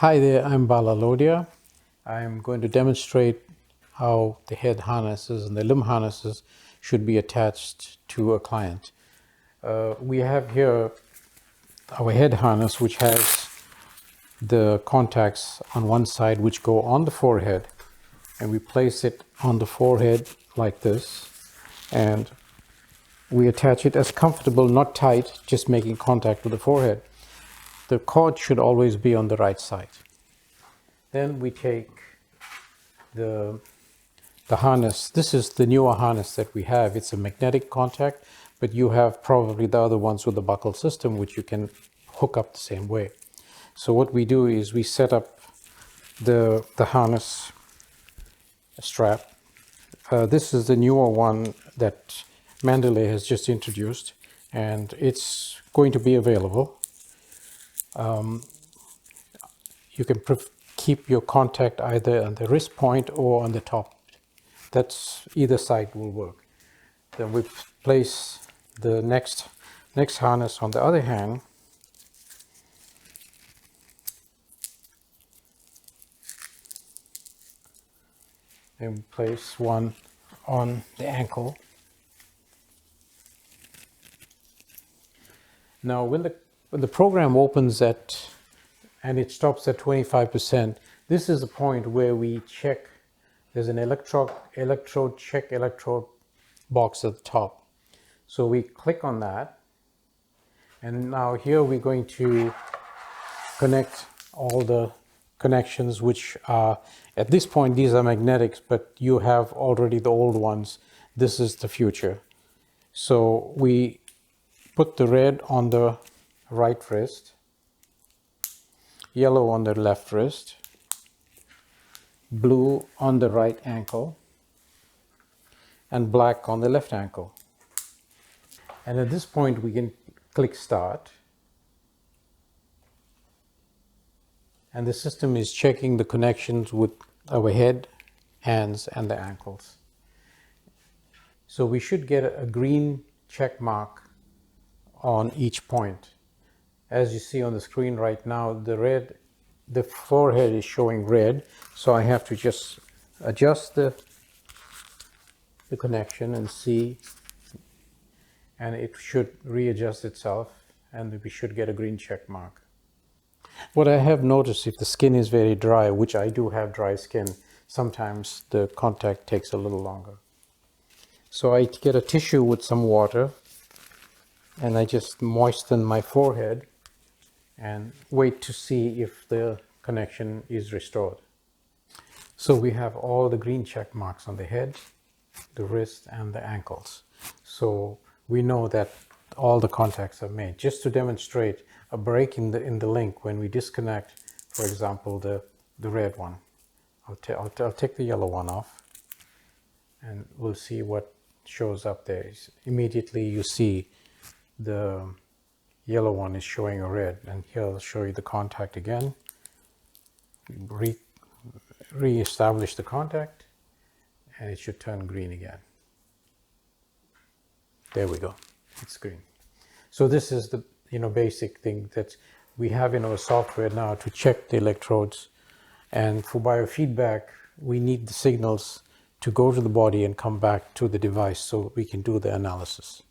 Hi there, I'm Bala Lodhia. I'm going to demonstrate how the head harnesses and the limb harnesses should be attached to a client. We have here our head harness, which has the contacts on one side which go on the forehead, and we place it on the forehead like this, and we attach it as comfortable, not tight, just making contact with the forehead. The cord should always be on the right side. Then we take the harness. This is the newer harness that we have. It's a magnetic contact, but you have probably the other ones with the buckle system, which you can hook up the same way. So what we do is we set up the harness strap. This is the newer one that Mandalay has just introduced, and it's going to be available. You can keep your contact either on the wrist point or on the top. That's either side will work. Then we place the next harness on the other hand. And place one on the ankle. Now when the program opens and it stops at 25%, this is the point where we check. There's an electrode box at the top. So we click on that, and now here we're going to connect all the connections, which are, at this point, these are magnetics, but you have already the old ones. This is the future. So we put the red on the right wrist, yellow on the left wrist, blue on the right ankle, and black on the left ankle. And at this point we can click start, and the system is checking the connections with our head, hands, and the ankles. So we should get a green check mark on each point. As you see on the screen right now, the forehead is showing red, so I have to just adjust the connection and see, and it should readjust itself, and we should get a green check mark. What I have noticed, if the skin is very dry, which I do have dry skin, sometimes the contact takes a little longer. So I get a tissue with some water, and I just moisten my forehead and wait to see if the connection is restored. So we have all the green check marks on the head, the wrist, and the ankles. So we know that all the contacts are made. Just to demonstrate a break in the link, when we disconnect, for example, the red one, I'll take the yellow one off, and we'll see what shows up there. Immediately you see the yellow one is showing a red, and here I'll show you the contact again. Re-establish the contact, and it should turn green again. There we go, it's green. So this is the basic thing that we have in our software now to check the electrodes, and for biofeedback we need the signals to go to the body and come back to the device so we can do the analysis.